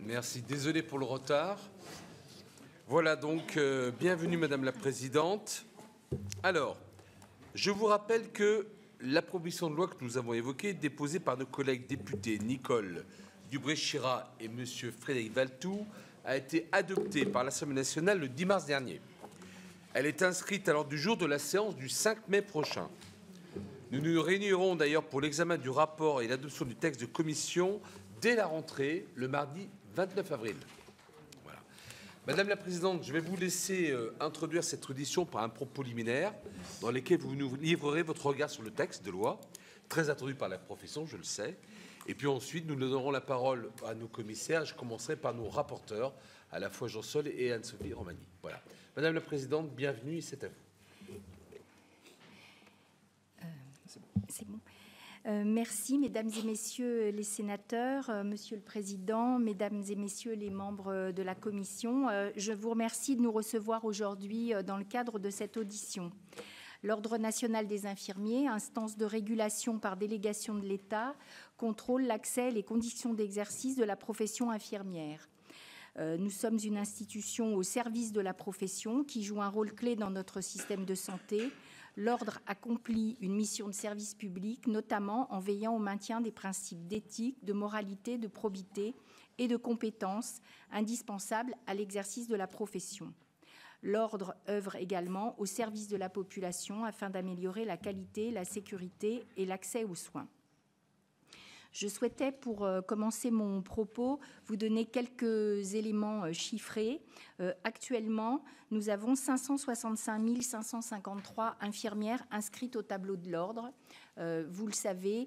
Merci, désolé pour le retard. Voilà donc, bienvenue Madame la Présidente. Alors, je vous rappelle que la proposition de loi que nous avons évoquée, déposée par nos collègues députés Nicole Dubré-Chirat et Monsieur Frédéric Valletoux, a été adoptée par l'Assemblée nationale le 10 mars dernier. Elle est inscrite à l'ordre du jour de la séance du 5 mai prochain. Nous nous réunirons d'ailleurs pour l'examen du rapport et l'adoption du texte de commission dès la rentrée, le mardi 29 avril. Voilà. Madame la Présidente, je vais vous laisser introduire cette audition par un propos liminaire dans lequel vous nous livrerez votre regard sur le texte de loi, très attendu par la profession, je le sais. Et puis ensuite, nous donnerons la parole à nos commissaires. Je commencerai par nos rapporteurs, à la fois Jean Sol et Anne-Sophie Romani. Voilà. Madame la Présidente, bienvenue, c'est à vous. C'est bon. Merci, Mesdames et Messieurs les sénateurs, Monsieur le Président, Mesdames et Messieurs les membres de la Commission. Je vous remercie de nous recevoir aujourd'hui dans le cadre de cette audition. L'Ordre national des infirmiers, instance de régulation par délégation de l'État, contrôle l'accès et les conditions d'exercice de la profession infirmière. Nous sommes une institution au service de la profession qui joue un rôle clé dans notre système de santé. L'Ordre accomplit une mission de service public, notamment en veillant au maintien des principes d'éthique, de moralité, de probité et de compétences indispensables à l'exercice de la profession. L'Ordre œuvre également au service de la population afin d'améliorer la qualité, la sécurité et l'accès aux soins. Je souhaitais, pour commencer mon propos, vous donner quelques éléments chiffrés. Actuellement, nous avons 565 553 infirmières inscrites au tableau de l'Ordre. Vous le savez,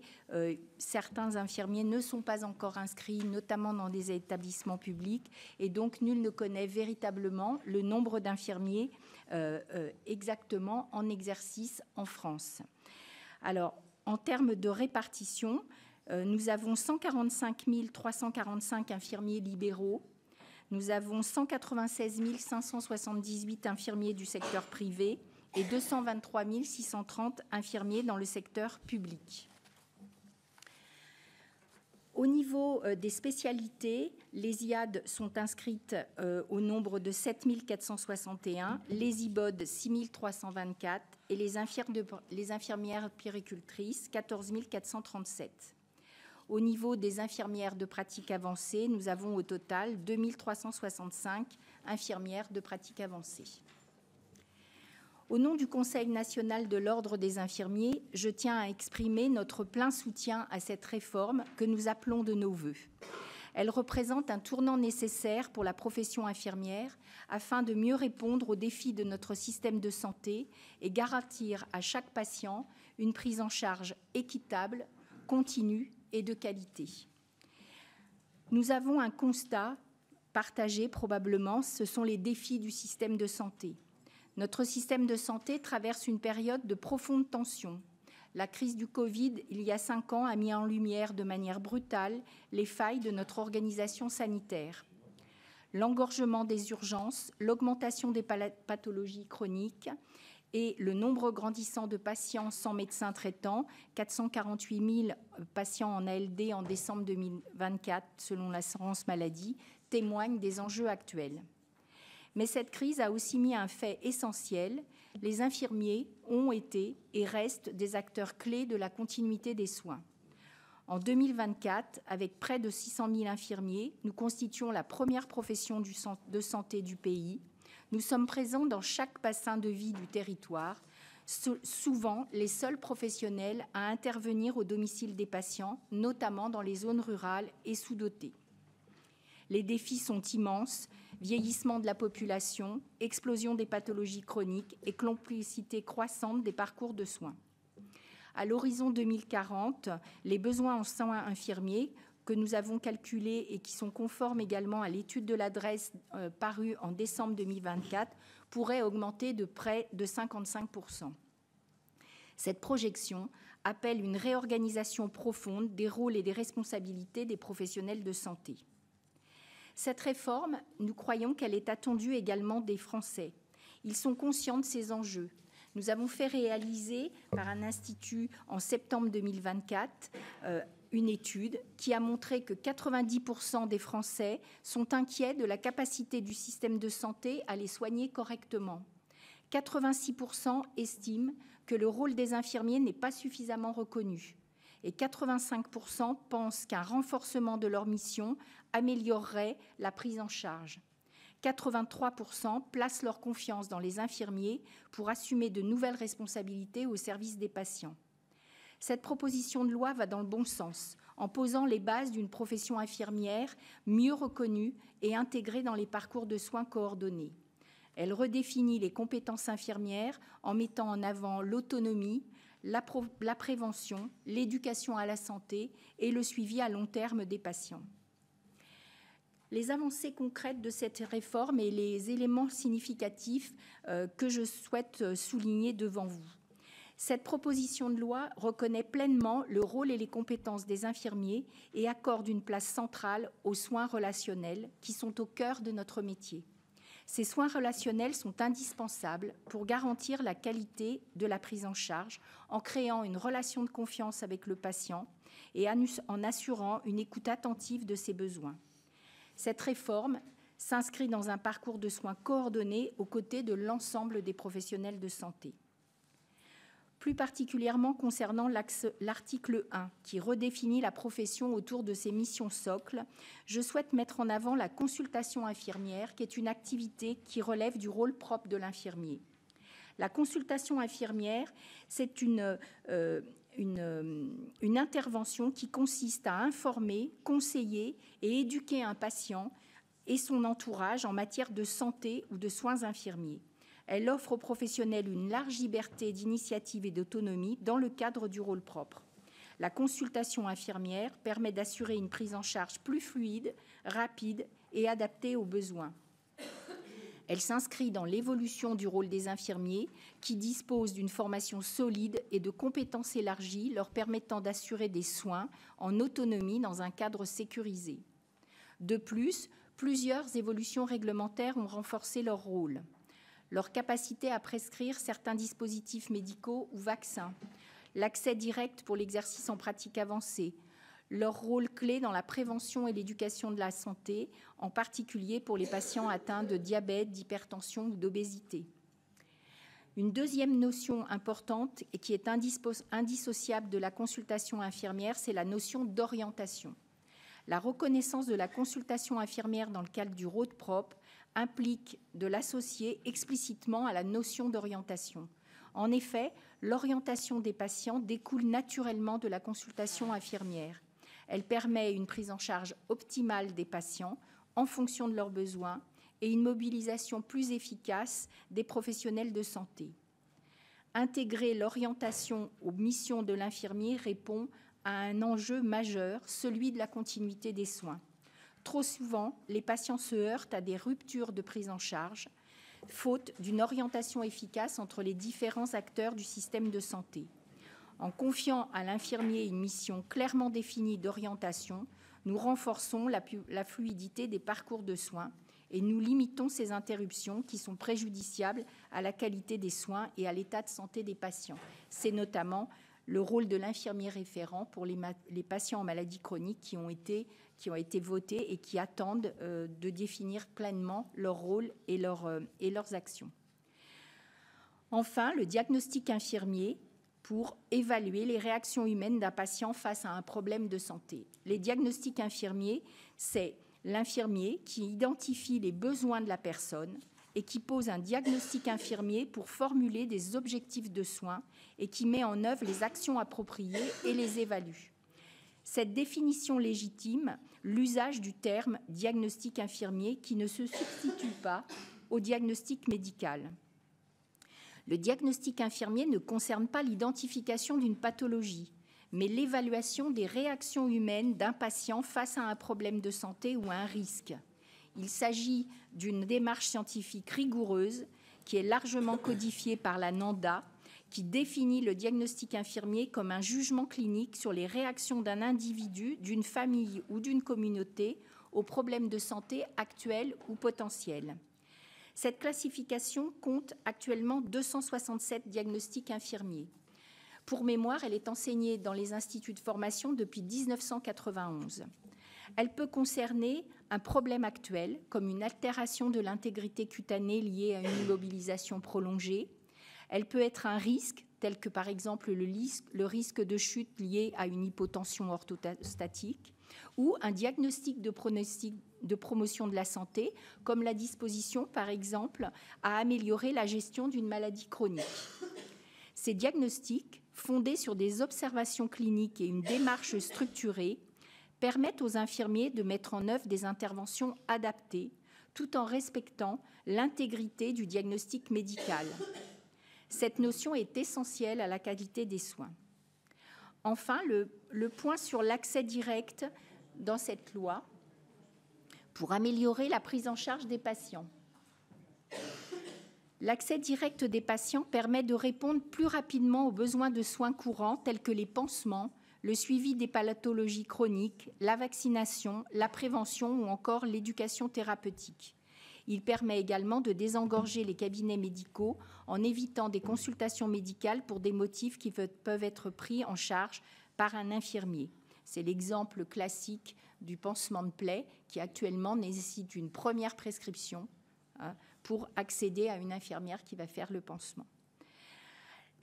certains infirmiers ne sont pas encore inscrits, notamment dans des établissements publics, et donc nul ne connaît véritablement le nombre d'infirmiers exactement en exercice en France. Alors, en termes de répartition, nous avons 145 345 infirmiers libéraux. Nous avons 196 578 infirmiers du secteur privé et 223 630 infirmiers dans le secteur public. Au niveau des spécialités, les IAD sont inscrites au nombre de 7 461, les IBOD 6 324 et les infirmières puéricultrices 14 437. Au niveau des infirmières de pratique avancée, nous avons au total 2 365 infirmières de pratique avancée. Au nom du Conseil national de l'Ordre des infirmiers, je tiens à exprimer notre plein soutien à cette réforme que nous appelons de nos vœux. Elle représente un tournant nécessaire pour la profession infirmière afin de mieux répondre aux défis de notre système de santé et garantir à chaque patient une prise en charge équitable, continue et de qualité. Nous avons un constat partagé probablement, ce sont les défis du système de santé. Notre système de santé traverse une période de profonde tension. La crise du Covid, il y a 5 ans, a mis en lumière de manière brutale les failles de notre organisation sanitaire. L'engorgement des urgences, l'augmentation des pathologies chroniques et le nombre grandissant de patients sans médecin traitant, 448 000 patients en ALD en décembre 2024 selon l'assurance maladie, témoignent des enjeux actuels. Mais cette crise a aussi mis un fait essentiel, les infirmiers ont été et restent des acteurs clés de la continuité des soins. En 2024, avec près de 600 000 infirmiers, nous constituons la première profession de santé du pays. Nous sommes présents dans chaque bassin de vie du territoire, souvent les seuls professionnels à intervenir au domicile des patients, notamment dans les zones rurales et sous-dotées. Les défis sont immenses, vieillissement de la population, explosion des pathologies chroniques et complexité croissante des parcours de soins. À l'horizon 2040, les besoins en soins infirmiers que nous avons calculés et qui sont conformes également à l'étude de l'adresse parue en décembre 2024 pourraient augmenter de près de 55%. Cette projection appelle une réorganisation profonde des rôles et des responsabilités des professionnels de santé. Cette réforme, nous croyons qu'elle est attendue également des Français. Ils sont conscients de ces enjeux. Nous avons fait réaliser par un institut en septembre 2024 une étude qui a montré que 90% des Français sont inquiets de la capacité du système de santé à les soigner correctement. 86% estiment que le rôle des infirmiers n'est pas suffisamment reconnu. Et 85% pensent qu'un renforcement de leur mission améliorerait la prise en charge. 83% placent leur confiance dans les infirmiers pour assumer de nouvelles responsabilités au service des patients. Cette proposition de loi va dans le bon sens, en posant les bases d'une profession infirmière mieux reconnue et intégrée dans les parcours de soins coordonnés. Elle redéfinit les compétences infirmières en mettant en avant l'autonomie, la prévention, l'éducation à la santé et le suivi à long terme des patients. Les avancées concrètes de cette réforme et les éléments significatifs que je souhaite souligner devant vous. Cette proposition de loi reconnaît pleinement le rôle et les compétences des infirmiers et accorde une place centrale aux soins relationnels qui sont au cœur de notre métier. Ces soins relationnels sont indispensables pour garantir la qualité de la prise en charge en créant une relation de confiance avec le patient et en assurant une écoute attentive de ses besoins. Cette réforme s'inscrit dans un parcours de soins coordonnés aux côtés de l'ensemble des professionnels de santé. Plus particulièrement concernant l'article 1, qui redéfinit la profession autour de ses missions socles, je souhaite mettre en avant la consultation infirmière, qui est une activité qui relève du rôle propre de l'infirmier. La consultation infirmière, c'est une intervention qui consiste à informer, conseiller et éduquer un patient et son entourage en matière de santé ou de soins infirmiers. Elle offre aux professionnels une large liberté d'initiative et d'autonomie dans le cadre du rôle propre. La consultation infirmière permet d'assurer une prise en charge plus fluide, rapide et adaptée aux besoins. Elle s'inscrit dans l'évolution du rôle des infirmiers qui disposent d'une formation solide et de compétences élargies leur permettant d'assurer des soins en autonomie dans un cadre sécurisé. De plus, plusieurs évolutions réglementaires ont renforcé leur rôle. Leur capacité à prescrire certains dispositifs médicaux ou vaccins, l'accès direct pour l'exercice en pratique avancée, leur rôle clé dans la prévention et l'éducation de la santé, en particulier pour les patients atteints de diabète, d'hypertension ou d'obésité. Une deuxième notion importante et qui est indissociable de la consultation infirmière, c'est la notion d'orientation. La reconnaissance de la consultation infirmière dans le cadre du rôle propre implique de l'associer explicitement à la notion d'orientation. En effet, l'orientation des patients découle naturellement de la consultation infirmière. Elle permet une prise en charge optimale des patients en fonction de leurs besoins et une mobilisation plus efficace des professionnels de santé. Intégrer l'orientation aux missions de l'infirmier répond à un enjeu majeur, celui de la continuité des soins. Trop souvent, les patients se heurtent à des ruptures de prise en charge, faute d'une orientation efficace entre les différents acteurs du système de santé. En confiant à l'infirmier une mission clairement définie d'orientation, nous renforçons la fluidité des parcours de soins et nous limitons ces interruptions qui sont préjudiciables à la qualité des soins et à l'état de santé des patients. C'est notamment le rôle de l'infirmier référent pour les patients en maladie chronique qui ont été votés et qui attendent de définir pleinement leur rôle et leurs actions. Enfin, le diagnostic infirmier pour évaluer les réactions humaines d'un patient face à un problème de santé. Les diagnostics infirmiers, c'est l'infirmier qui identifie les besoins de la personne et qui pose un diagnostic infirmier pour formuler des objectifs de soins et qui met en œuvre les actions appropriées et les évalue. Cette définition légitime l'usage du terme diagnostic infirmier qui ne se substitue pas au diagnostic médical. Le diagnostic infirmier ne concerne pas l'identification d'une pathologie, mais l'évaluation des réactions humaines d'un patient face à un problème de santé ou à un risque. Il s'agit d'une démarche scientifique rigoureuse qui est largement codifiée par la NANDA, qui définit le diagnostic infirmier comme un jugement clinique sur les réactions d'un individu, d'une famille ou d'une communauté aux problèmes de santé actuels ou potentiels. Cette classification compte actuellement 267 diagnostics infirmiers. Pour mémoire, elle est enseignée dans les instituts de formation depuis 1991. Elle peut concerner un problème actuel, comme une altération de l'intégrité cutanée liée à une immobilisation prolongée. Elle peut être un risque, tel que par exemple le risque de chute lié à une hypotension orthostatique, ou un diagnostic de promotion de la santé, comme la disposition, par exemple, à améliorer la gestion d'une maladie chronique. Ces diagnostics, fondés sur des observations cliniques et une démarche structurée, permettent aux infirmiers de mettre en œuvre des interventions adaptées, tout en respectant l'intégrité du diagnostic médical. Cette notion est essentielle à la qualité des soins. Enfin, le point sur l'accès direct dans cette loi pour améliorer la prise en charge des patients. L'accès direct des patients permet de répondre plus rapidement aux besoins de soins courants tels que les pansements, le suivi des pathologies chroniques, la vaccination, la prévention ou encore l'éducation thérapeutique. Il permet également de désengorger les cabinets médicaux en évitant des consultations médicales pour des motifs qui peuvent être pris en charge par un infirmier. C'est l'exemple classique du pansement de plaie qui actuellement nécessite une première prescription pour accéder à une infirmière qui va faire le pansement.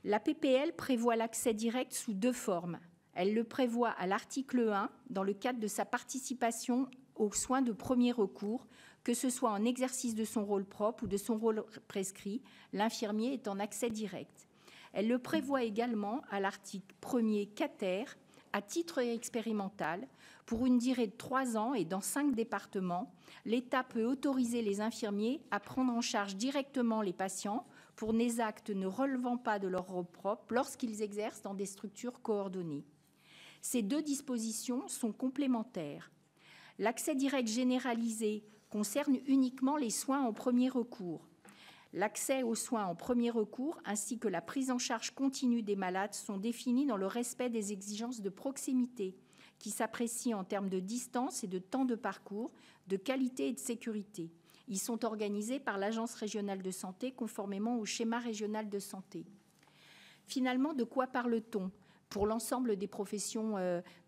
La PPL prévoit l'accès direct sous deux formes. Elle le prévoit à l'article 1 dans le cadre de sa participation aux soins de premier recours, que ce soit en exercice de son rôle propre ou de son rôle prescrit, l'infirmier est en accès direct. Elle le prévoit également à l'article 1er quater, à titre expérimental, pour une durée de 3 ans et dans 5 départements, l'État peut autoriser les infirmiers à prendre en charge directement les patients pour des actes ne relevant pas de leur rôle propre lorsqu'ils exercent dans des structures coordonnées. Ces deux dispositions sont complémentaires. L'accès direct généralisé concerne uniquement les soins en premier recours. L'accès aux soins en premier recours ainsi que la prise en charge continue des malades sont définis dans le respect des exigences de proximité qui s'apprécient en termes de distance et de temps de parcours, de qualité et de sécurité. Ils sont organisés par l'Agence régionale de santé conformément au schéma régional de santé. Finalement, de quoi parle-t-on pour l'ensemble des professions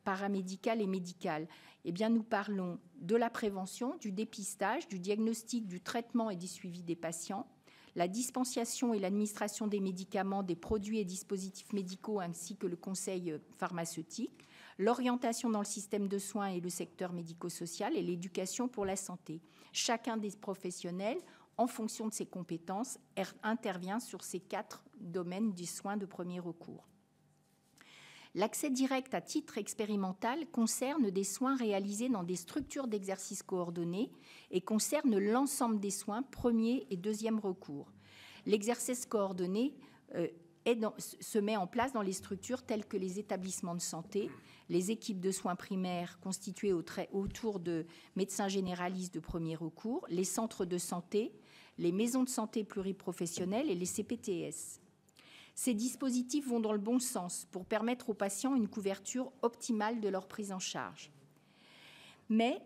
paramédicales et médicales? Eh bien, nous parlons de la prévention, du dépistage, du diagnostic, du traitement et du suivi des patients, la dispensation et l'administration des médicaments, des produits et dispositifs médicaux ainsi que le conseil pharmaceutique, l'orientation dans le système de soins et le secteur médico-social et l'éducation pour la santé. Chacun des professionnels, en fonction de ses compétences, intervient sur ces 4 domaines du soin de premier recours. L'accès direct à titre expérimental concerne des soins réalisés dans des structures d'exercice coordonné et concerne l'ensemble des soins premier et deuxième recours. L'exercice coordonné se met en place dans les structures telles que les établissements de santé, les équipes de soins primaires constituées autour de médecins généralistes de premier recours, les centres de santé, les maisons de santé pluriprofessionnelles et les CPTS. Ces dispositifs vont dans le bon sens pour permettre aux patients une couverture optimale de leur prise en charge. Mais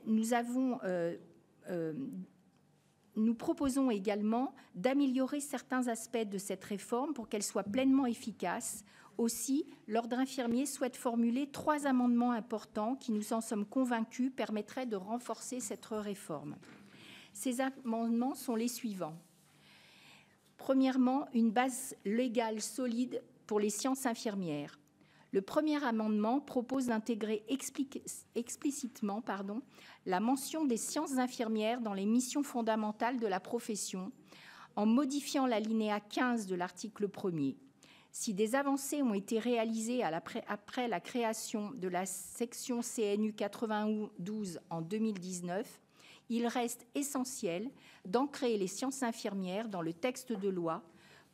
nous proposons également d'améliorer certains aspects de cette réforme pour qu'elle soit pleinement efficace. Aussi, l'Ordre infirmier souhaite formuler 3 amendements importants qui, nous en sommes convaincus, permettraient de renforcer cette réforme. Ces amendements sont les suivants. Premièrement, une base légale solide pour les sciences infirmières. Le premier amendement propose d'intégrer explicitement la mention des sciences infirmières dans les missions fondamentales de la profession en modifiant l'alinéa 15 de l'article 1er. Si des avancées ont été réalisées après la création de la section CNU 92 en 2019, il reste essentiel d'ancrer les sciences infirmières dans le texte de loi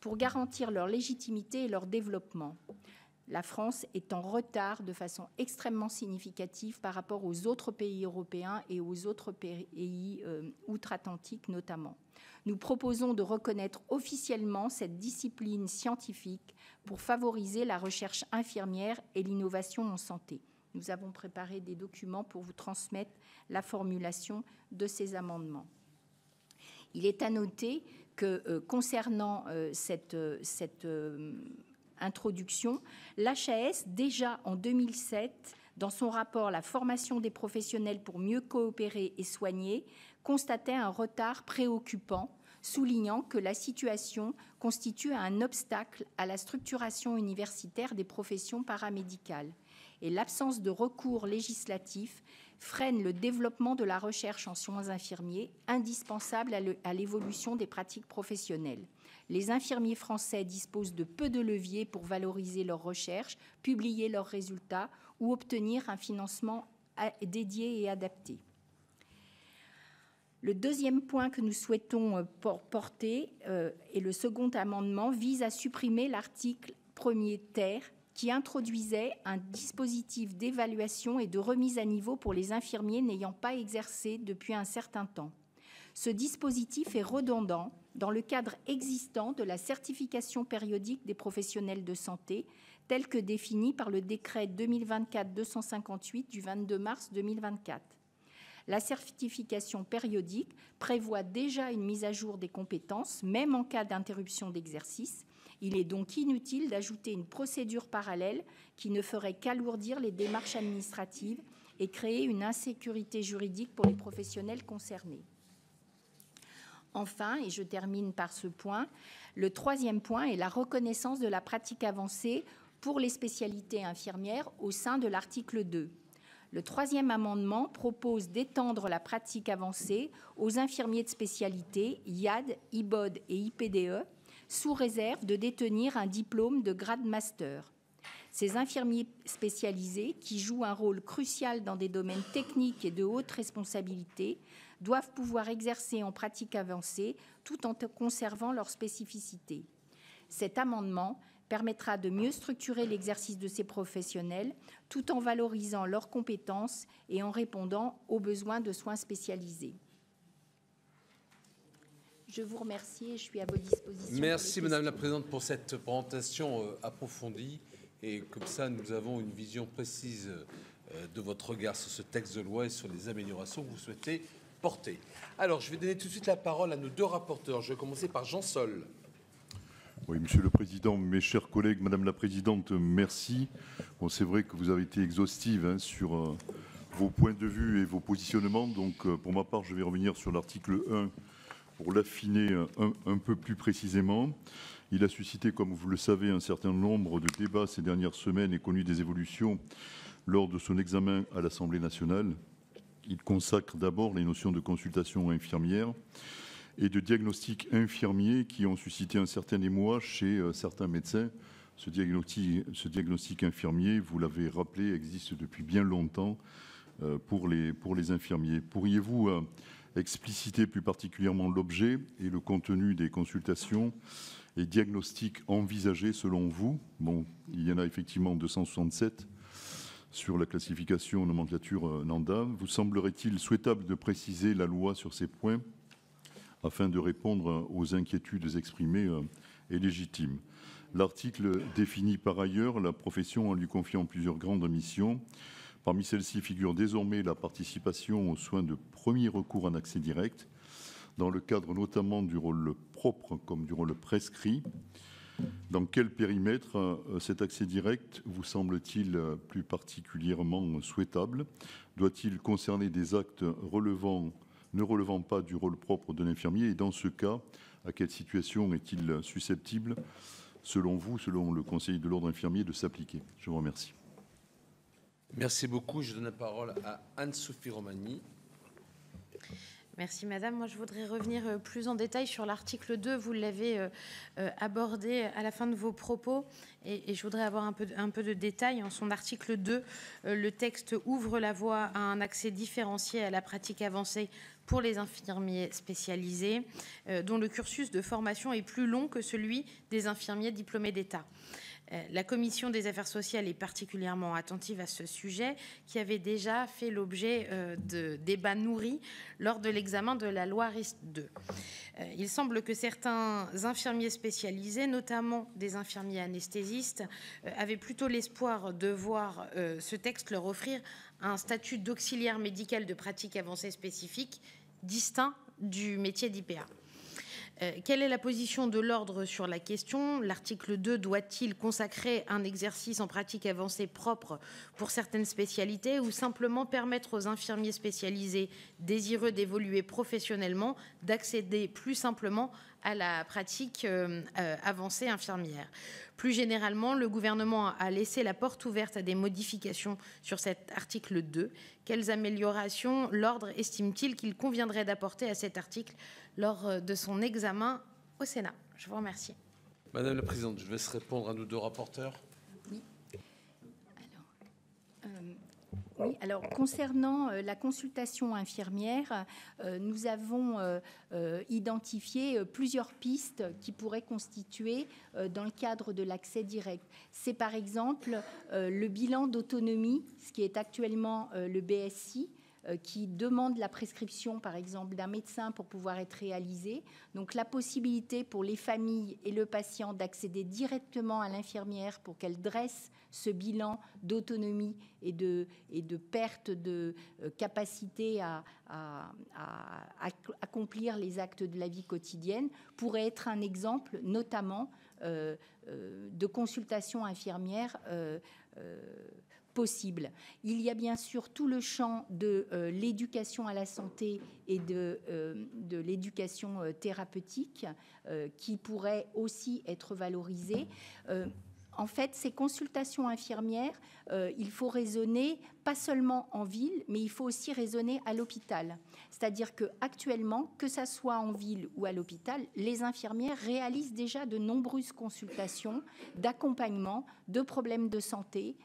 pour garantir leur légitimité et leur développement. La France est en retard de façon extrêmement significative par rapport aux autres pays européens et aux autres pays outre-Atlantique notamment. Nous proposons de reconnaître officiellement cette discipline scientifique pour favoriser la recherche infirmière et l'innovation en santé. Nous avons préparé des documents pour vous transmettre la formulation de ces amendements. Il est à noter que concernant cette Introduction, l'HAS, déjà en 2007, dans son rapport « La formation des professionnels pour mieux coopérer et soigner », constatait un retard préoccupant, soulignant que la situation constitue un obstacle à la structuration universitaire des professions paramédicales. Et l'absence de recours législatif freine le développement de la recherche en soins infirmiers, indispensable à l'évolution des pratiques professionnelles. Les infirmiers français disposent de peu de leviers pour valoriser leurs recherches, publier leurs résultats ou obtenir un financement dédié et adapté. Le deuxième point que nous souhaitons porter et le second amendement vise à supprimer l'article 1er ter qui introduisait un dispositif d'évaluation et de remise à niveau pour les infirmiers n'ayant pas exercé depuis un certain temps. Ce dispositif est redondant dans le cadre existant de la certification périodique des professionnels de santé, tel que défini par le décret 2024-258 du 22 mars 2024. La certification périodique prévoit déjà une mise à jour des compétences, même en cas d'interruption d'exercice. Il est donc inutile d'ajouter une procédure parallèle qui ne ferait qu'alourdir les démarches administratives et créer une insécurité juridique pour les professionnels concernés. Enfin, et je termine par ce point, le troisième point est la reconnaissance de la pratique avancée pour les spécialités infirmières au sein de l'article 2. Le troisième amendement propose d'étendre la pratique avancée aux infirmiers de spécialité, IAD, IBOD et IPDE, sous réserve de détenir un diplôme de grade master. Ces infirmiers spécialisés, qui jouent un rôle crucial dans des domaines techniques et de haute responsabilité, doivent pouvoir exercer en pratique avancée tout en conservant leur spécificité. Cet amendement permettra de mieux structurer l'exercice de ces professionnels tout en valorisant leurs compétences et en répondant aux besoins de soins spécialisés. Je vous remercie et je suis à vos dispositions. Merci Madame la Présidente pour cette présentation approfondie et comme ça nous avons une vision précise de votre regard sur ce texte de loi et sur les améliorations que vous souhaitez porter. Alors je vais donner tout de suite la parole à nos deux rapporteurs. Je vais commencer par Jean Sol. Oui, Monsieur le Président, mes chers collègues, Madame la Présidente, merci. Bon, c'est vrai que vous avez été exhaustive sur vos points de vue et vos positionnements. Donc, pour ma part, je vais revenir sur l'article 1 pour l'affiner un peu plus précisément. Il a suscité, comme vous le savez, un certain nombre de débats ces dernières semaines et connu des évolutions lors de son examen à l'Assemblée nationale. Il consacre d'abord les notions de consultation infirmière et de diagnostic infirmier qui ont suscité un certain émoi chez certains médecins. Ce diagnostic infirmier, vous l'avez rappelé, existe depuis bien longtemps pour les infirmiers. Pourriez-vous expliciter plus particulièrement l'objet et le contenu des consultations et diagnostics envisagés selon vous? Bon, il y en a effectivement 267 sur la classification nomenclature NANDA. Vous semblerait-il souhaitable de préciser la loi sur ces points afin de répondre aux inquiétudes exprimées et légitimes? L'article définit par ailleurs la profession en lui confiant plusieurs grandes missions. Parmi celles-ci figure désormais la participation aux soins de premier recours en accès direct, dans le cadre notamment du rôle propre comme du rôle prescrit. Dans quel périmètre cet accès direct vous semble-t-il plus particulièrement souhaitable? Doit-il concerner des actes ne relevant pas du rôle propre de l'infirmier? Et dans ce cas, à quelle situation est-il susceptible, selon vous, selon le Conseil de l'ordre infirmier, de s'appliquer? Je vous remercie. Merci beaucoup. Je donne la parole à Anne-Sophie Romagny. Merci Madame. Moi, je voudrais revenir plus en détail sur l'article 2. Vous l'avez abordé à la fin de vos propos et je voudrais avoir un peu de détails. En son article 2, le texte ouvre la voie à un accès différencié à la pratique avancée pour les infirmiers spécialisés, dont le cursus de formation est plus long que celui des infirmiers diplômés d'État. La Commission des affaires sociales est particulièrement attentive à ce sujet qui avait déjà fait l'objet de débats nourris lors de l'examen de la loi RIS 2. Il semble que certains infirmiers spécialisés, notamment des infirmiers anesthésistes, avaient plutôt l'espoir de voir ce texte leur offrir un statut d'auxiliaire médical de pratique avancée spécifique distinct du métier d'IPA. Quelle est la position de l'ordre sur la question? L'article 2 doit-il consacrer un exercice en pratique avancée propre pour certaines spécialités ou simplement permettre aux infirmiers spécialisés désireux d'évoluer professionnellement d'accéder plus simplement à la pratique avancée infirmière? Plus généralement, le gouvernement a laissé la porte ouverte à des modifications sur cet article 2. Quelles améliorations l'ordre estime-t-il qu'il conviendrait d'apporter à cet article lors de son examen au Sénat? Je vous remercie. Madame la Présidente, je vais laisse répondre à nos deux rapporteurs. Oui, alors concernant la consultation infirmière, nous avons identifié plusieurs pistes qui pourraient constituer dans le cadre de l'accès direct. C'est par exemple le bilan d'autonomie, ce qui est actuellement le BSI, qui demande la prescription, par exemple, d'un médecin pour pouvoir être réalisé. Donc, la possibilité pour les familles et le patient d'accéder directement à l'infirmière pour qu'elle dresse ce bilan d'autonomie et de perte de capacité à accomplir les actes de la vie quotidienne pourrait être un exemple, notamment, de consultation infirmière possible. Il y a bien sûr tout le champ de l'éducation à la santé et de l'éducation thérapeutique qui pourrait aussi être valorisé. En fait, ces consultations infirmières, il faut raisonner pas seulement en ville, mais il faut aussi raisonner à l'hôpital. C'est-à-dire qu'actuellement, que ça soit en ville ou à l'hôpital, les infirmières réalisent déjà de nombreuses consultations d'accompagnement de problèmes de santé.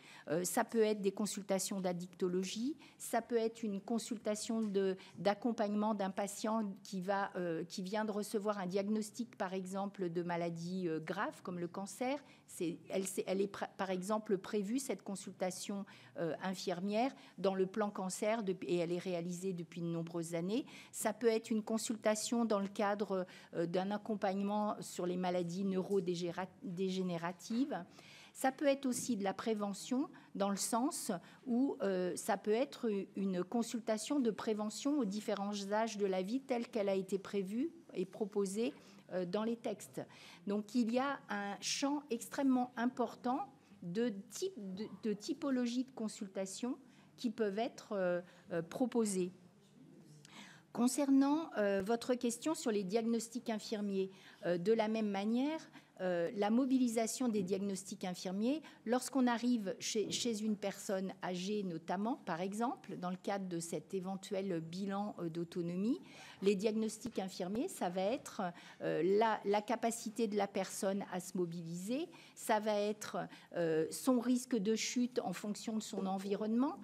Ça peut être des consultations d'addictologie, ça peut être une consultation d'accompagnement d'un patient qui vient de recevoir un diagnostic, par exemple, de maladie grave comme le cancer. Elle est par exemple prévue, cette consultation infirmière, dans le plan cancer et elle est réalisée depuis de nombreuses années. Ça peut être une consultation dans le cadre d'un accompagnement sur les maladies neurodégénératives. Ça peut être aussi de la prévention dans le sens où ça peut être une consultation de prévention aux différents âges de la vie telle qu'elle a été prévue et proposée dans les textes. Donc il y a un champ extrêmement important de typologie de consultation qui peuvent être proposées. Concernant votre question sur les diagnostics infirmiers, de la même manière, la mobilisation des diagnostics infirmiers, lorsqu'on arrive chez une personne âgée notamment, par exemple, dans le cadre de cet éventuel bilan d'autonomie, les diagnostics infirmiers, ça va être la capacité de la personne à se mobiliser, ça va être son risque de chute en fonction de son environnement,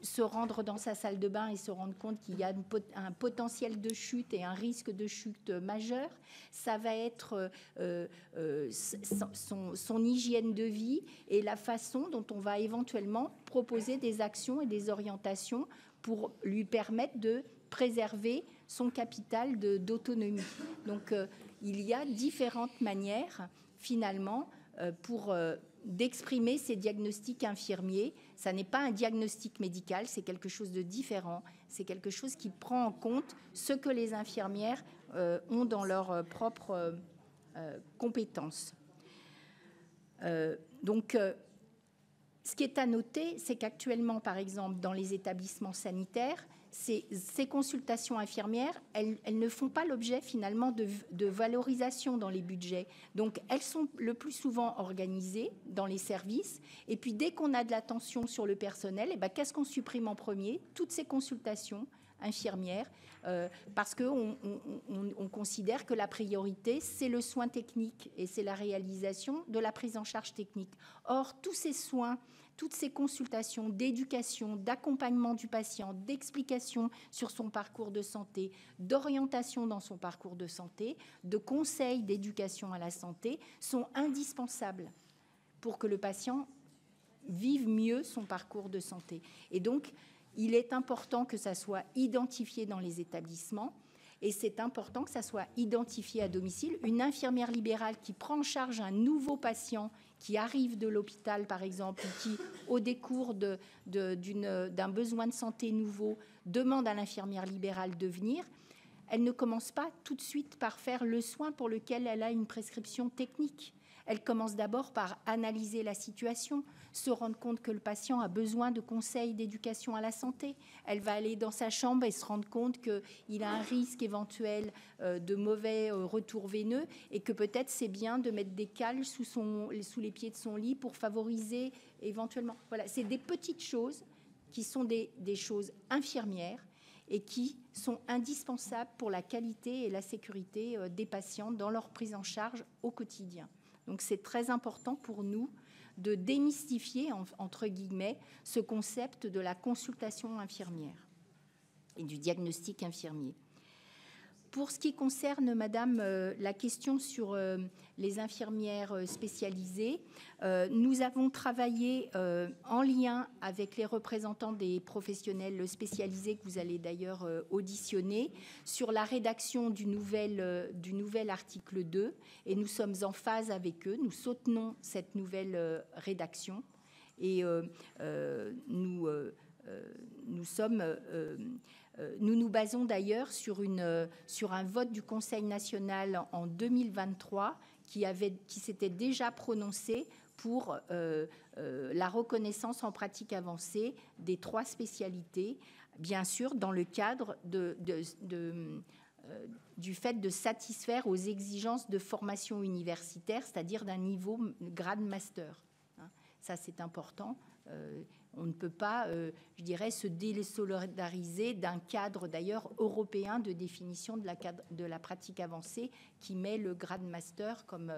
se rendre dans sa salle de bain et se rendre compte qu'il y a un potentiel de chute et un risque de chute majeur. Ça va être son hygiène de vie et la façon dont on va éventuellement proposer des actions et des orientations pour lui permettre de préserver son capital d'autonomie. Donc, il y a différentes manières, finalement, pour d'exprimer ces diagnostics infirmiers. Ça n'est pas un diagnostic médical, c'est quelque chose de différent. C'est quelque chose qui prend en compte ce que les infirmières ont dans leurs propres compétences. Donc, ce qui est à noter, c'est qu'actuellement, par exemple, dans les établissements sanitaires, ces consultations infirmières, elles ne font pas l'objet finalement de valorisation dans les budgets. Donc, elles sont le plus souvent organisées dans les services. Et puis, dès qu'on a de la tension sur le personnel, eh ben, qu'est-ce qu'on supprime en premier? Toutes ces consultations infirmières, parce qu'on considère que la priorité, c'est le soin technique et c'est la réalisation de la prise en charge technique. Or, tous ces soins, toutes ces consultations d'éducation, d'accompagnement du patient, d'explication sur son parcours de santé, d'orientation dans son parcours de santé, de conseils d'éducation à la santé sont indispensables pour que le patient vive mieux son parcours de santé. Et donc, il est important que ça soit identifié dans les établissements et c'est important que ça soit identifié à domicile. Une infirmière libérale qui prend en charge un nouveau patient qui arrive de l'hôpital, par exemple, ou qui, au décours d'un besoin de santé nouveau, demande à l'infirmière libérale de venir, elle ne commence pas tout de suite par faire le soin pour lequel elle a une prescription technique. Elle commence d'abord par analyser la situation, se rendre compte que le patient a besoin de conseils d'éducation à la santé. Elle va aller dans sa chambre et se rendre compte qu'il a un risque éventuel de mauvais retour veineux et que peut-être c'est bien de mettre des cales sous les pieds de son lit pour favoriser éventuellement. Voilà, c'est des petites choses qui sont des choses infirmières et qui sont indispensables pour la qualité et la sécurité des patients dans leur prise en charge au quotidien. Donc c'est très important pour nous de démystifier, entre guillemets, ce concept de la consultation infirmière et du diagnostic infirmier. Pour ce qui concerne, Madame, la question sur les infirmières spécialisées, nous avons travaillé en lien avec les représentants des professionnels spécialisés que vous allez d'ailleurs auditionner sur la rédaction du nouvel article 2 et nous sommes en phase avec eux. Nous soutenons cette nouvelle rédaction et nous nous basons d'ailleurs sur un vote du Conseil national en 2023 qui s'était déjà prononcé pour la reconnaissance en pratique avancée des 3 spécialités, bien sûr dans le cadre du fait de satisfaire aux exigences de formation universitaire, c'est-à-dire d'un niveau grade master. Ça, c'est important. On ne peut pas, je dirais, se désolidariser d'un cadre d'ailleurs européen de définition de la pratique avancée qui met le grade master comme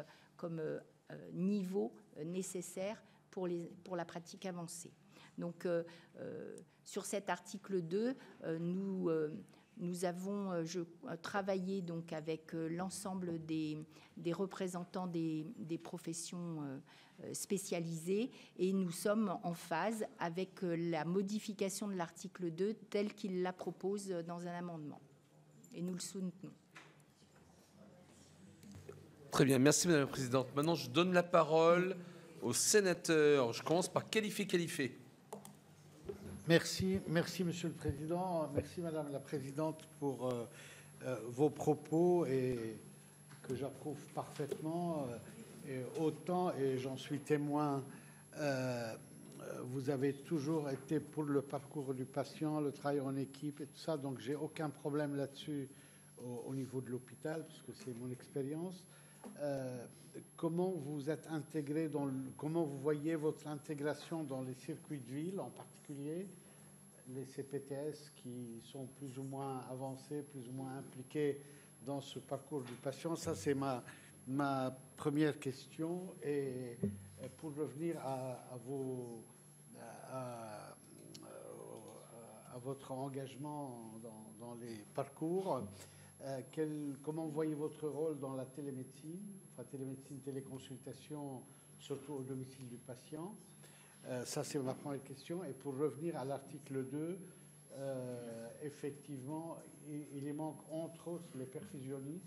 niveau nécessaire pour la pratique avancée. Donc, sur cet article 2, nous avons travaillé donc avec l'ensemble des représentants des professions spécialisées et nous sommes en phase avec la modification de l'article 2 tel qu'il la propose dans un amendement. Et nous le soutenons. Très bien, merci Madame la Présidente. Maintenant, je donne la parole au sénateur. Je commence par Khalifé. Merci, Monsieur le Président. Merci, Madame la Présidente, pour vos propos et que j'approuve parfaitement. Et autant, et j'en suis témoin, vous avez toujours été pour le parcours du patient, le travail en équipe et tout ça, donc j'ai aucun problème là-dessus au niveau de l'hôpital, parce que c'est mon expérience. Comment vous êtes intégré comment vous voyez votre intégration dans les circuits de ville, en particulier les CPTS qui sont plus ou moins avancés, plus ou moins impliqués dans ce parcours du patient? Ça, c'est ma première question. Et pour revenir à votre engagement dans les parcours, comment voyez votre rôle dans la télémédecine, téléconsultation, surtout au domicile du patient? Ça, c'est ma première question. Et pour revenir à l'article 2, effectivement, il manque entre autres les perfusionnistes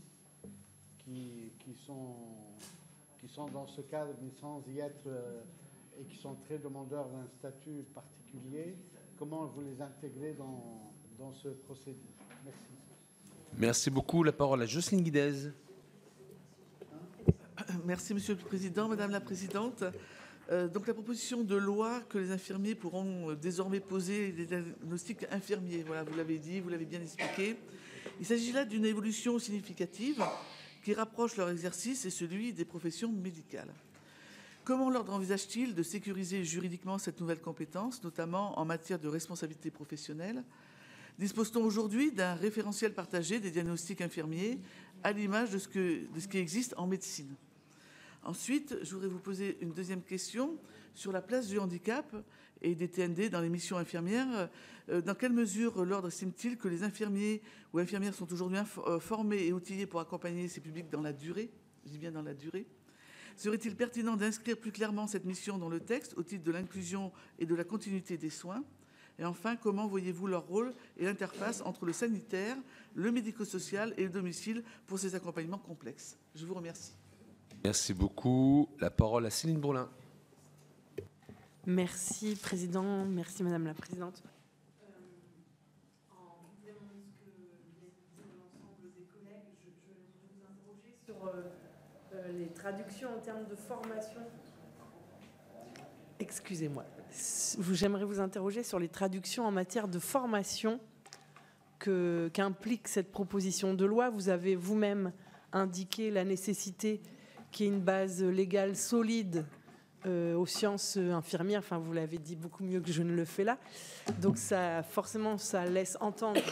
qui sont dans ce cadre, mais sans y être, et qui sont très demandeurs d'un statut particulier. Comment vous les intégrez dans ce procédé? Merci. Merci beaucoup. La parole à Jocelyne Guidez. Merci, Monsieur le Président. Madame la Présidente, donc la proposition de loi que les infirmiers pourront désormais poser des diagnostics infirmiers. Voilà, vous l'avez dit, vous l'avez bien expliqué. Il s'agit là d'une évolution significative qui rapproche leur exercice et celui des professions médicales. Comment l'ordre envisage-t-il de sécuriser juridiquement cette nouvelle compétence, notamment en matière de responsabilité professionnelle? Dispose-t-on aujourd'hui d'un référentiel partagé des diagnostics infirmiers à l'image de ce qui existe en médecine? Ensuite, je voudrais vous poser une deuxième question sur la place du handicap et des TND dans les missions infirmières. Dans quelle mesure l'ordre estime-t-il que les infirmiers ou infirmières sont aujourd'hui formés et outillés pour accompagner ces publics dans la durée? Je dis bien dans la durée. Serait-il pertinent d'inscrire plus clairement cette mission dans le texte au titre de l'inclusion et de la continuité des soins? Et enfin, comment voyez-vous leur rôle et l'interface entre le sanitaire, le médico-social et le domicile pour ces accompagnements complexes? Je vous remercie. Merci beaucoup. La parole à Céline Bourlin. Merci, Président. Merci, Madame la Présidente. En complément de ce que vient de dire l'ensemble Sur les traductions en termes de formation. Excusez-moi. J'aimerais vous interroger sur les traductions en matière de formation qu'implique cette proposition de loi. Vous avez vous-même indiqué la nécessité qu'il y ait une base légale solide aux sciences infirmières. Enfin, vous l'avez dit beaucoup mieux que je ne le fais là. Donc, forcément, ça laisse entendre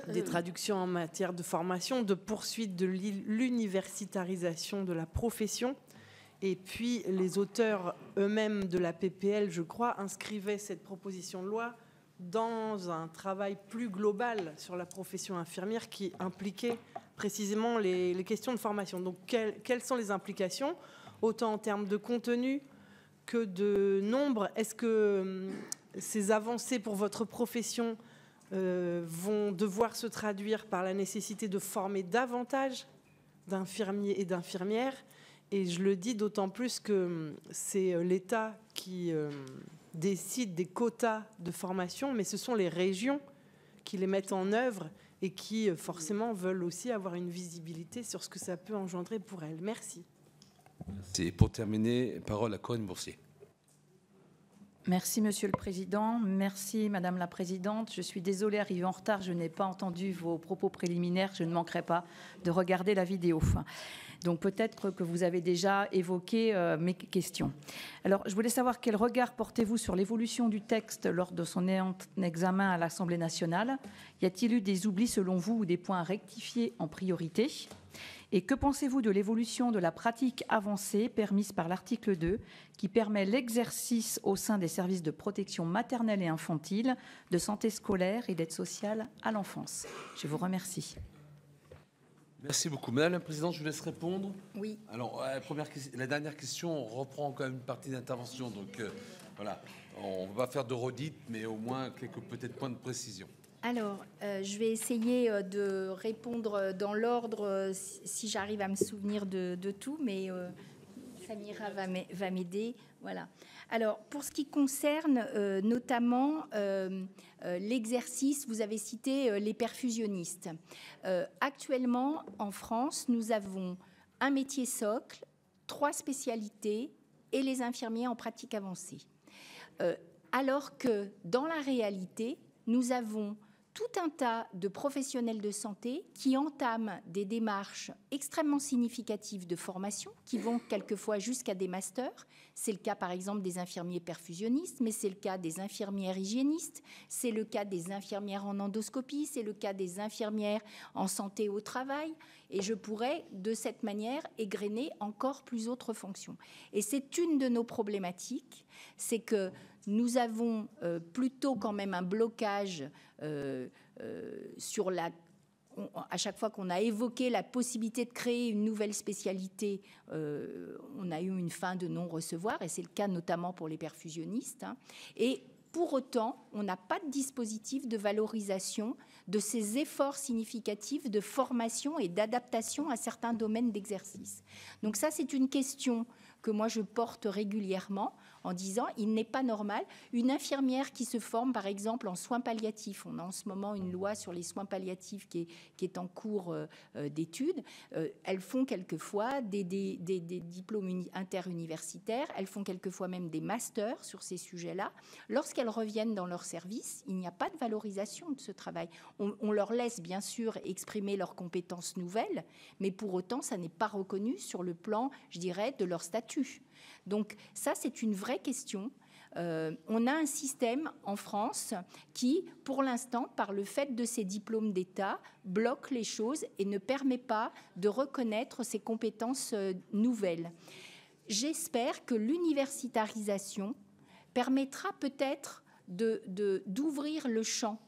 des traductions en matière de formation, de poursuite de l'universitarisation de la profession. Et puis, les auteurs eux-mêmes de la PPL, je crois, inscrivaient cette proposition de loi dans un travail plus global sur la profession infirmière qui impliquait précisément les questions de formation. Donc, quelles sont les implications, autant en termes de contenu que de nombre? Est-ce que ces avancées pour votre profession vont devoir se traduire par la nécessité de former davantage d'infirmiers et d'infirmières? Et je le dis d'autant plus que c'est l'État qui décide des quotas de formation, mais ce sont les régions qui les mettent en œuvre et qui forcément veulent aussi avoir une visibilité sur ce que ça peut engendrer pour elles. Merci. C'est pour terminer, parole à Corinne Boursier. Merci, Monsieur le Président. Merci, Madame la Présidente. Je suis désolée, arrivée en retard, je n'ai pas entendu vos propos préliminaires. Je ne manquerai pas de regarder la vidéo. Donc peut-être que vous avez déjà évoqué mes questions. Alors, je voulais savoir quel regard portez-vous sur l'évolution du texte lors de son examen à l'Assemblée nationale? Y a-t-il eu des oublis selon vous ou des points à rectifier en priorité? Et que pensez-vous de l'évolution de la pratique avancée permise par l'article 2 qui permet l'exercice au sein des services de protection maternelle et infantile, de santé scolaire et d'aide sociale à l'enfance? Je vous remercie. Merci beaucoup. Madame la Présidente, je vous laisse répondre. Oui. Alors, la dernière question, on reprend quand même une partie d'intervention. Donc, voilà, on va pas faire de redite, mais au moins quelques peut-être points de précision. Alors, je vais essayer de répondre dans l'ordre, si j'arrive à me souvenir de tout, mais Samira va m'aider. Voilà. Alors, pour ce qui concerne notamment l'exercice, vous avez cité les perfusionnistes. Actuellement, en France, nous avons un métier socle, 3 spécialités et les infirmiers en pratique avancée. Alors que, dans la réalité, nous avons tout un tas de professionnels de santé qui entament des démarches extrêmement significatives de formation, qui vont quelquefois jusqu'à des masters. C'est le cas, par exemple, des infirmiers perfusionnistes, mais c'est le cas des infirmières hygiénistes, c'est le cas des infirmières en endoscopie, c'est le cas des infirmières en santé au travail. Et je pourrais, de cette manière, égrener encore plus d'autres fonctions. Et c'est une de nos problématiques, c'est que nous avons plutôt quand même un blocage sur à chaque fois qu'on a évoqué la possibilité de créer une nouvelle spécialité, on a eu une fin de non-recevoir, et c'est le cas notamment pour les perfusionnistes. Et pour autant, on n'a pas de dispositif de valorisation de ces efforts significatifs de formation et d'adaptation à certains domaines d'exercice. Donc ça, c'est une question que moi je porte régulièrement en disant il n'est pas normal. Une infirmière qui se forme par exemple en soins palliatifs, on a en ce moment une loi sur les soins palliatifs qui est en cours d'études, elles font quelquefois des diplômes interuniversitaires, elles font quelquefois même des masters sur ces sujets-là. Lorsqu'elles reviennent dans leur service, il n'y a pas de valorisation de ce travail. On leur laisse bien sûr exprimer leurs compétences nouvelles, mais pour autant ça n'est pas reconnu sur le plan, je dirais, de leur statut. Donc ça, c'est une vraie question. On a un système en France qui, pour l'instant, par le fait de ces diplômes d'État, bloque les choses et ne permet pas de reconnaître ces compétences nouvelles. J'espère que l'universitarisation permettra peut-être d'ouvrir le champ.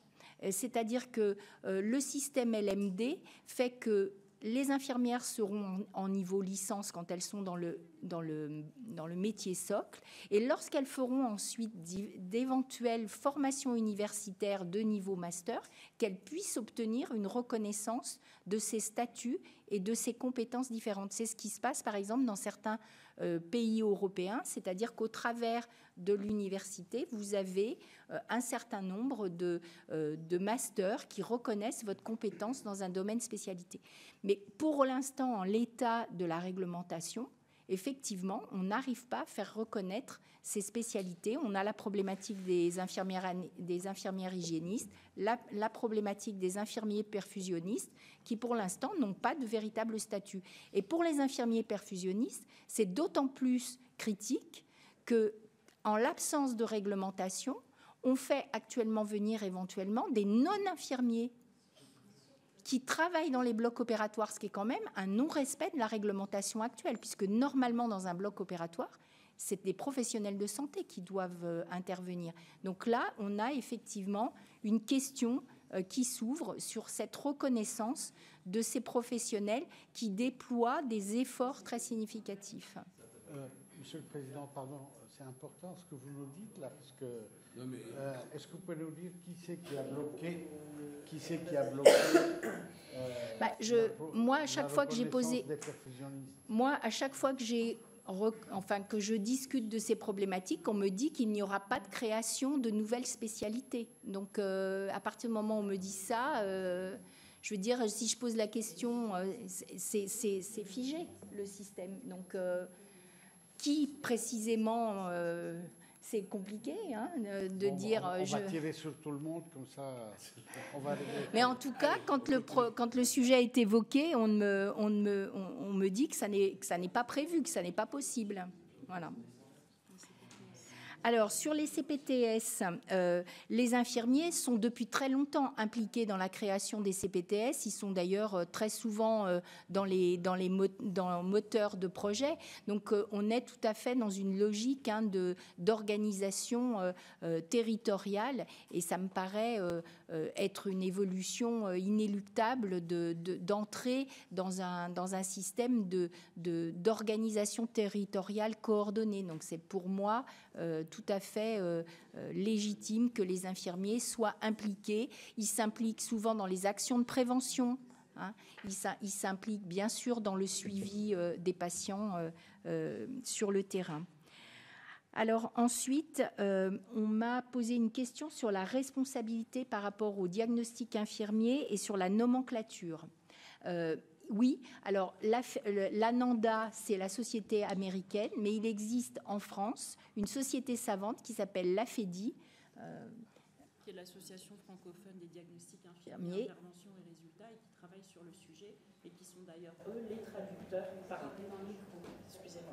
C'est-à-dire que le système LMD fait que les infirmières seront en niveau licence quand elles sont dans le métier socle. Et lorsqu'elles feront ensuite d'éventuelles formations universitaires de niveau master, qu'elles puissent obtenir une reconnaissance de ces statuts et de ces compétences différentes. C'est ce qui se passe, par exemple, dans certains pays européens, c'est-à-dire qu'au travers de l'université, vous avez un certain nombre de masters qui reconnaissent votre compétence dans un domaine spécialité. Mais pour l'instant, en l'état de la réglementation, effectivement, on n'arrive pas à faire reconnaître ces spécialités. On a la problématique des infirmières hygiénistes, la problématique des infirmiers perfusionnistes, qui pour l'instant n'ont pas de véritable statut. Et pour les infirmiers perfusionnistes, c'est d'autant plus critique que, en l'absence de réglementation, on fait actuellement venir éventuellement des non-infirmiers qui travaillent dans les blocs opératoires, ce qui est quand même un non-respect de la réglementation actuelle, puisque normalement, dans un bloc opératoire, c'est des professionnels de santé qui doivent intervenir. Donc là, on a effectivement une question qui s'ouvre sur cette reconnaissance de ces professionnels qui déploient des efforts très significatifs. Monsieur le Président, pardon, c'est important ce que vous nous dites là, parce que est-ce que vous pouvez nous dire qui c'est qui a bloqué moi, à chaque fois que j'ai posé, que je discute de ces problématiques, on me dit qu'il n'y aura pas de création de nouvelles spécialités. Donc, à partir du moment où on me dit ça, je veux dire, si je pose la question, c'est figé, le système. Donc, qui précisément... c'est compliqué de dire... On va tirer sur tout le monde, comme ça, on va... Mais en tout cas, quand le sujet est évoqué, on me dit que ça n'est pas prévu, que ça n'est pas possible. Voilà. Alors, sur les CPTS, les infirmiers sont depuis très longtemps impliqués dans la création des CPTS. Ils sont d'ailleurs très souvent dans moteurs de projets. Donc, on est tout à fait dans une logique d'organisation territoriale. Et ça me paraît être une évolution inéluctable d'entrer dans un système d'organisation territoriale coordonnée. Donc, c'est pour moi tout à fait légitime que les infirmiers soient impliqués. Ils s'impliquent souvent dans les actions de prévention. Ils s'impliquent bien sûr dans le suivi des patients sur le terrain. Alors ensuite, on m'a posé une question sur la responsabilité par rapport au diagnostic infirmier et sur la nomenclature. Oui, alors l'ANANDA, c'est la société américaine, mais il existe en France une société savante qui s'appelle l'AFEDI, qui est l'association francophone des diagnostics infirmiers, interventions et résultats, et qui travaille sur le sujet, et qui sont d'ailleurs eux les traducteurs. Excusez-moi.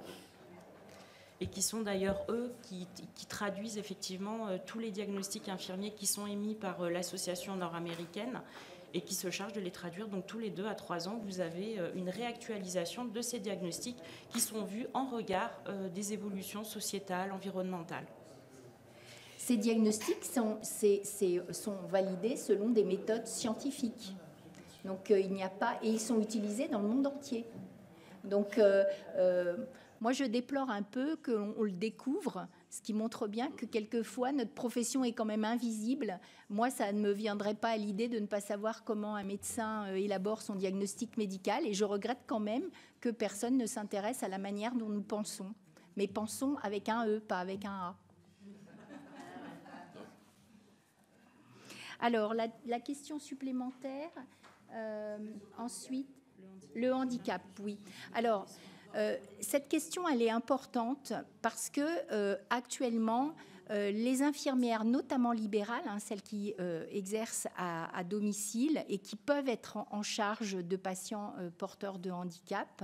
Et qui sont d'ailleurs eux qui traduisent effectivement tous les diagnostics infirmiers qui sont émis par l'association nord-américaine, et qui se charge de les traduire. Donc tous les 2 à 3 ans, vous avez une réactualisation de ces diagnostics qui sont vus en regard des évolutions sociétales, environnementales. Ces diagnostics sont validés selon des méthodes scientifiques. Donc il n'y a pas... Et ils sont utilisés dans le monde entier. Donc moi, je déplore un peu qu'on le découvre, ce qui montre bien que quelquefois, notre profession est quand même invisible. Moi, ça ne me viendrait pas à l'idée de ne pas savoir comment un médecin élabore son diagnostic médical. Et je regrette quand même que personne ne s'intéresse à la manière dont nous pensons. Mais pensons avec un E, pas avec un A. Alors, la question supplémentaire, ensuite, le handicap, oui. Alors... cette question, elle est importante parce que actuellement, les infirmières, notamment libérales, celles qui exercent à domicile et qui peuvent être en charge de patients porteurs de handicap,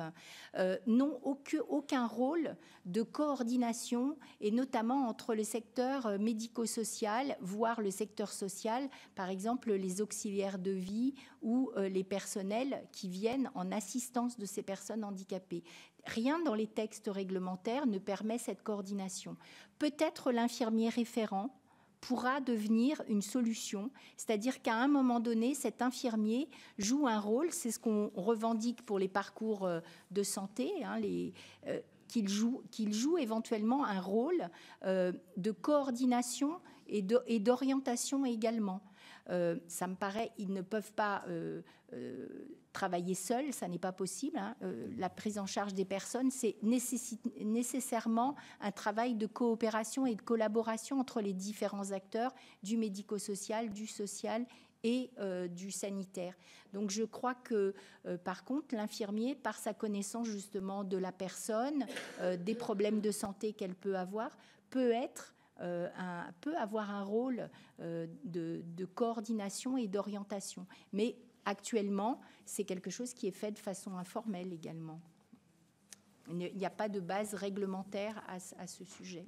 n'ont aucun rôle de coordination, et notamment entre le secteur médico-social, voire le secteur social, par exemple les auxiliaires de vie ou les personnels qui viennent en assistance de ces personnes handicapées. Rien dans les textes réglementaires ne permet cette coordination. Peut-être l'infirmier référent pourra devenir une solution, c'est-à-dire qu'à un moment donné, cet infirmier joue un rôle, c'est ce qu'on revendique pour les parcours de santé, qu'il joue éventuellement un rôle de coordination et d'orientation également. Ça me paraît, ils ne peuvent pas travailler seuls, ça n'est pas possible. Hein. La prise en charge des personnes, c'est nécessairement un travail de coopération et de collaboration entre les différents acteurs du médico-social, du social et du sanitaire. Donc je crois que, par contre, l'infirmier, par sa connaissance justement de la personne, des problèmes de santé qu'elle peut avoir, peut avoir un rôle de coordination et d'orientation. Mais actuellement, c'est quelque chose qui est fait de façon informelle également. Il n'y a pas de base réglementaire à ce sujet.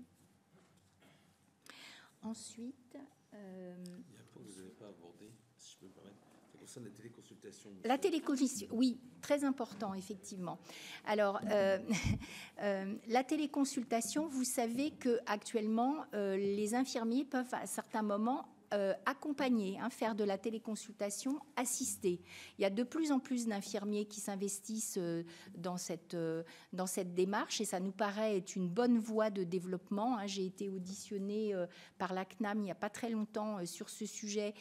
Ensuite... Il y a un point que vous n'avez pas abordé, si je peux me permettre. Ça concerne la téléconsultation. La téléconsultation, oui, très important, effectivement. Alors, la téléconsultation, vous savez qu'actuellement, les infirmiers peuvent à certains moments accompagner, faire de la téléconsultation assistée. Il y a de plus en plus d'infirmiers qui s'investissent dans cette démarche et ça nous paraît être une bonne voie de développement. J'ai été auditionnée par la CNAM il n'y a pas très longtemps sur ce sujet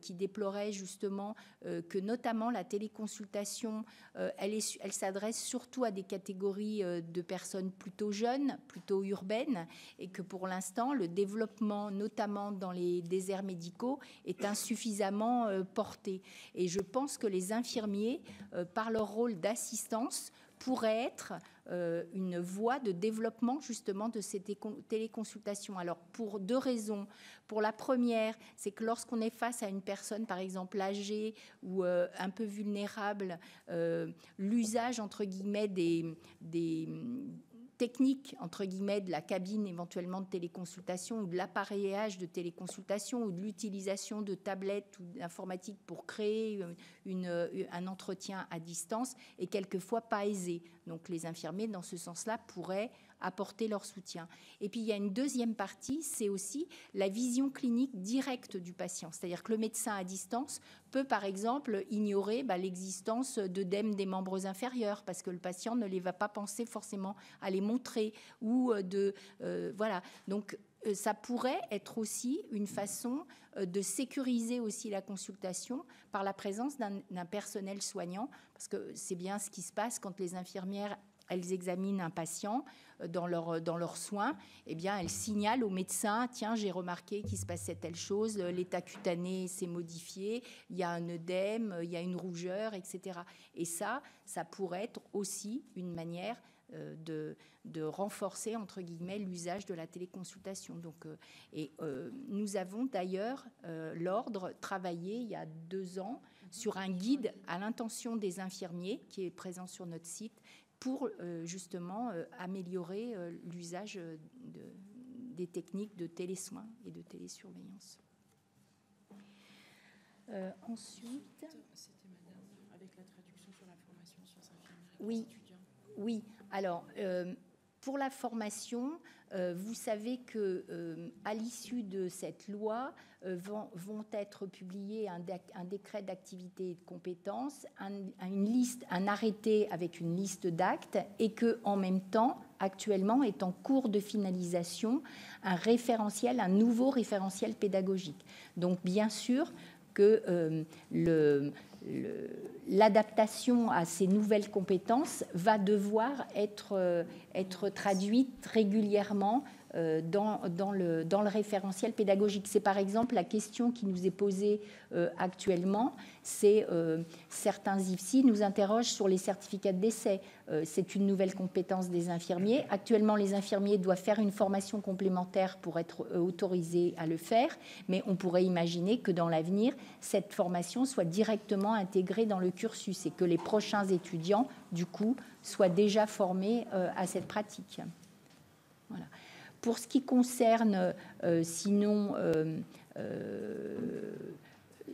qui déplorait justement que notamment la téléconsultation, elle s'adresse surtout à des catégories de personnes plutôt jeunes, plutôt urbaines, et que pour l'instant, le développement, notamment dans les déserts médicaux, est insuffisamment porté. Et je pense que les infirmiers, par leur rôle d'assistance, pourraient être une voie de développement justement de ces téléconsultations. Alors pour deux raisons. Pour la première, c'est que lorsqu'on est face à une personne, par exemple âgée ou un peu vulnérable, l'usage entre guillemets des technique, entre guillemets, de la cabine éventuellement de téléconsultation ou de l'appareillage de téléconsultation ou de l'utilisation de tablettes ou d'informatique pour créer un entretien à distance est quelquefois pas aisé. Donc les infirmiers, dans ce sens-là, pourraient apporter leur soutien. Et puis il y a une deuxième partie, c'est aussi la vision clinique directe du patient. C'est-à-dire que le médecin à distance peut, par exemple, ignorer l'existence d'œdèmes des membres inférieurs parce que le patient ne les va pas penser forcément à les montrer ou voilà. Donc ça pourrait être aussi une façon de sécuriser aussi la consultation par la présence d'un personnel soignant, parce que c'est bien ce qui se passe quand les infirmières elles examinent un patient dans leurs soins, eh bien, elles signalent au médecin, tiens, j'ai remarqué qu'il se passait telle chose, l'état cutané s'est modifié, il y a un œdème, il y a une rougeur, etc. Et ça pourrait être aussi une manière de renforcer, entre guillemets, l'usage de la téléconsultation. Donc, nous avons d'ailleurs, l'Ordre, travaillé il y a 2 ans sur un guide à l'intention des infirmiers qui est présent sur notre site pour justement améliorer l'usage des techniques de télésoins et de télésurveillance. Ensuite... C'était madame, avec la traduction sur la formation sciences infirmières et oui, étudiants. Oui, alors... pour la formation, vous savez que à l'issue de cette loi vont être publiés un décret d'activité et de compétences, un arrêté avec une liste d'actes, et que en même temps, actuellement, est en cours de finalisation un nouveau référentiel pédagogique. Donc, bien sûr que l'adaptation à ces nouvelles compétences va devoir être traduite régulièrement dans le référentiel pédagogique. C'est par exemple la question qui nous est posée actuellement, c'est certains IFSI nous interrogent sur les certificats de décès. C'est une nouvelle compétence des infirmiers. Actuellement, les infirmiers doivent faire une formation complémentaire pour être autorisés à le faire, mais on pourrait imaginer que dans l'avenir, cette formation soit directement intégrée dans le cursus et que les prochains étudiants, du coup, soient déjà formés à cette pratique. Voilà. Pour ce qui concerne, sinon,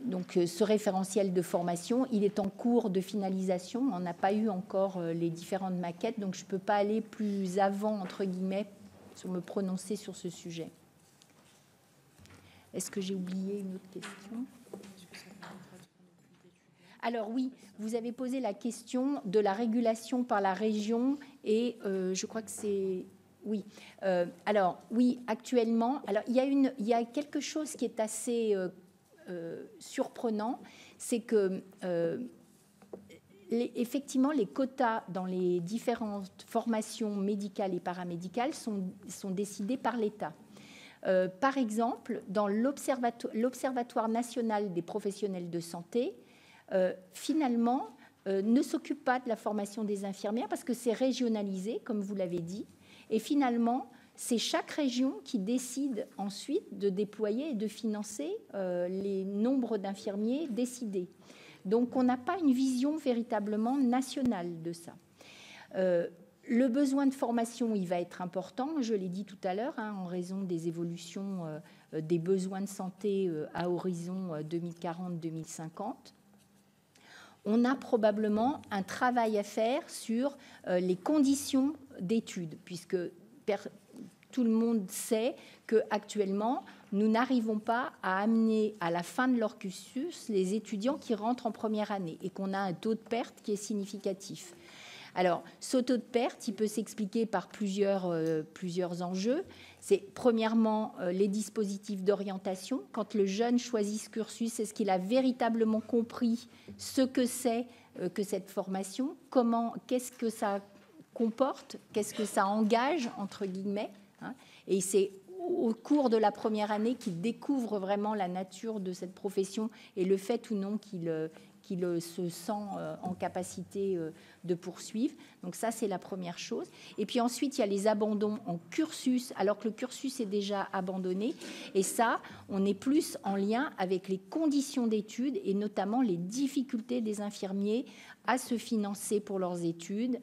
donc, ce référentiel de formation, il est en cours de finalisation. On n'a pas eu encore les différentes maquettes, donc je ne peux pas aller plus avant, entre guillemets, sur me prononcer sur ce sujet. Est-ce que j'ai oublié une autre question ? Alors oui, vous avez posé la question de la régulation par la région et je crois que c'est... Oui. Alors oui, actuellement, alors il y a quelque chose qui est assez surprenant, c'est que effectivement les quotas dans les différentes formations médicales et paramédicales sont décidés par l'État. Par exemple, dans l'Observatoire national des professionnels de santé, finalement, ne s'occupe pas de la formation des infirmières parce que c'est régionalisé, comme vous l'avez dit. Et finalement, c'est chaque région qui décide ensuite de déployer et de financer les nombres d'infirmiers décidés. Donc, on n'a pas une vision véritablement nationale de ça. Le besoin de formation, il va être important, je l'ai dit tout à l'heure, en raison des évolutions des besoins de santé à horizon 2040-2050. On a probablement un travail à faire sur les conditions d'études, puisque tout le monde sait qu'actuellement, nous n'arrivons pas à amener à la fin de leur cursus les étudiants qui rentrent en première année et qu'on a un taux de perte qui est significatif. Alors, ce taux de perte, il peut s'expliquer par plusieurs enjeux. C'est premièrement les dispositifs d'orientation. Quand le jeune choisit ce cursus, est-ce qu'il a véritablement compris ce que c'est que cette formation? Qu'est-ce que ça comporte? Qu'est-ce que ça engage, entre guillemets, hein? Et c'est au cours de la première année qu'il découvre vraiment la nature de cette profession et le fait ou non qu'il se sent en capacité de poursuivre. Donc ça, c'est la première chose. Et puis ensuite, il y a les abandons en cursus, alors que le cursus est déjà abandonné. Et ça, on est plus en lien avec les conditions d'études et notamment les difficultés des infirmiers à se financer pour leurs études.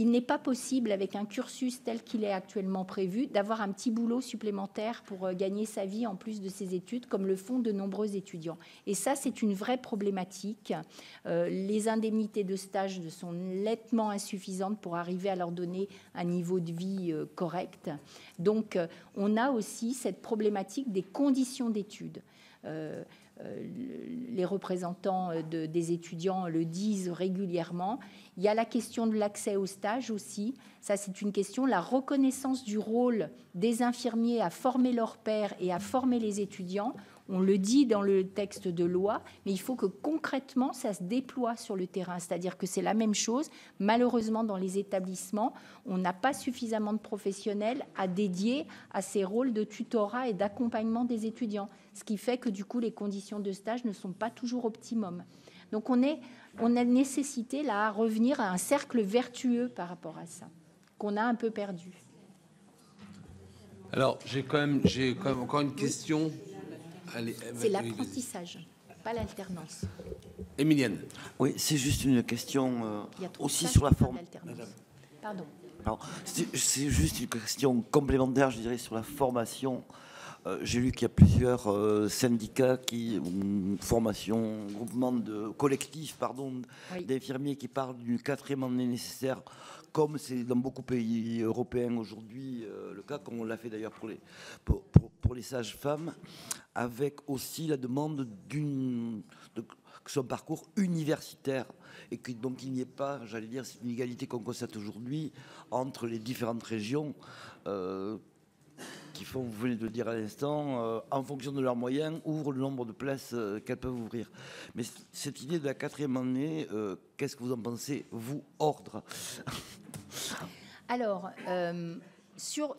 Il n'est pas possible, avec un cursus tel qu'il est actuellement prévu, d'avoir un petit boulot supplémentaire pour gagner sa vie en plus de ses études, comme le font de nombreux étudiants. Et ça, c'est une vraie problématique. Les indemnités de stage sont nettement insuffisantes pour arriver à leur donner un niveau de vie correct. Donc, on a aussi cette problématique des conditions d'études. Les représentants des étudiants le disent régulièrement. Il y a la question de l'accès au stage aussi. Ça, c'est une question. La reconnaissance du rôle des infirmiers à former leurs pairs et à former les étudiants. On le dit dans le texte de loi, mais il faut que concrètement, ça se déploie sur le terrain. C'est-à-dire que c'est la même chose. Malheureusement, dans les établissements, on n'a pas suffisamment de professionnels à dédier à ces rôles de tutorat et d'accompagnement des étudiants. Ce qui fait que, du coup, les conditions de stage ne sont pas toujours optimum. Donc, on a nécessité, là, à revenir à un cercle vertueux par rapport à ça, qu'on a un peu perdu. Alors, j'ai quand même encore une question. C'est l'apprentissage, pas l'alternance. Émilienne. Oui, c'est juste une question aussi sur la forme. Pardon. C'est juste une question complémentaire, je dirais, sur la formation. J'ai lu qu'il y a plusieurs syndicats formation, groupement de collectifs, oui, d'infirmiers qui parlent d'une 4e année nécessaire, comme c'est dans beaucoup de pays européens aujourd'hui le cas, comme on l'a fait d'ailleurs pour les sages-femmes, avec aussi la demande que ce soit un parcours universitaire et que donc il n'y ait pas, j'allais dire, c'est une égalité qu'on constate aujourd'hui entre les différentes régions qui font, vous venez de le dire à l'instant, en fonction de leurs moyens, ouvrent le nombre de places qu'elles peuvent ouvrir. Mais cette idée de la 4e année, qu'est-ce que vous en pensez, vous, ordre? Alors, sur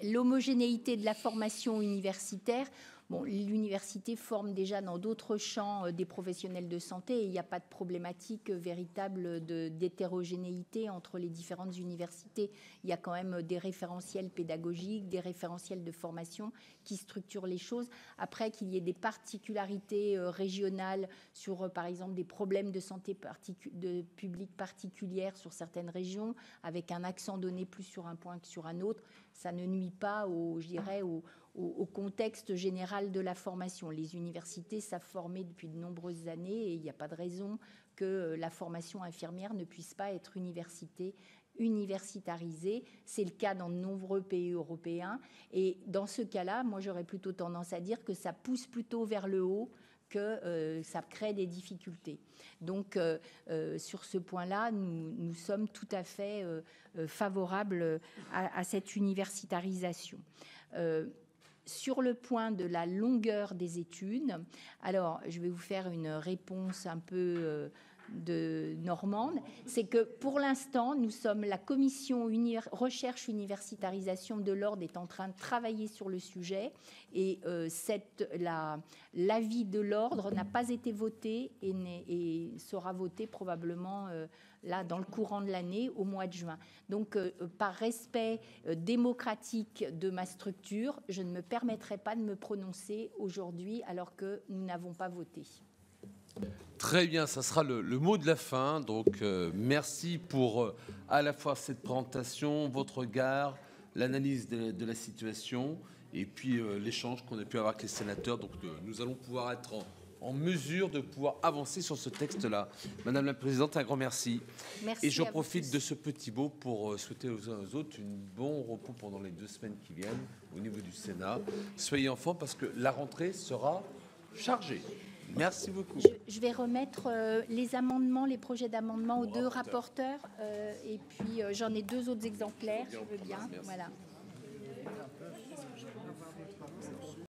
l'homogénéité de la formation universitaire, bon, l'université forme déjà dans d'autres champs des professionnels de santé et il n'y a pas de problématique véritable d'hétérogénéité entre les différentes universités. Il y a quand même des référentiels pédagogiques, des référentiels de formation qui structurent les choses. Après, qu'il y ait des particularités régionales sur, par exemple, des problèmes de santé publique particulières sur certaines régions, avec un accent donné plus sur un point que sur un autre, ça ne nuit pas, au contexte général de la formation. Les universités savent former depuis de nombreuses années et il n'y a pas de raison que la formation infirmière ne puisse pas être universitarisée. C'est le cas dans de nombreux pays européens. Et dans ce cas-là, moi, j'aurais plutôt tendance à dire que ça pousse plutôt vers le haut que ça crée des difficultés. Donc, sur ce point-là, nous sommes tout à fait favorables à cette universitarisation. Sur le point de la longueur des études, alors je vais vous faire une réponse un peu de normande, c'est que pour l'instant, nous sommes la commission recherche universitarisation de l'ordre est en train de travailler sur le sujet et l'avis de l'ordre n'a pas été voté et sera voté probablement là dans le courant de l'année, au mois de juin. Donc, par respect démocratique de ma structure, je ne me permettrai pas de me prononcer aujourd'hui alors que nous n'avons pas voté. Très bien, ça sera le mot de la fin. Donc, merci pour à la fois cette présentation, votre regard, l'analyse de la situation et puis l'échange qu'on a pu avoir avec les sénateurs. Donc, nous allons pouvoir être en mesure de pouvoir avancer sur ce texte-là. Madame la Présidente, un grand merci. Merci. Et je profite de ce petit mot pour souhaiter aux uns et aux autres un bon repos pendant les 2 semaines qui viennent au niveau du Sénat. Soyez enfants parce que la rentrée sera chargée. Merci beaucoup. Je vais remettre les amendements, les projets d'amendements aux 2 rapporteurs. Et puis, j'en ai 2 autres exemplaires, je veux bien. Voilà.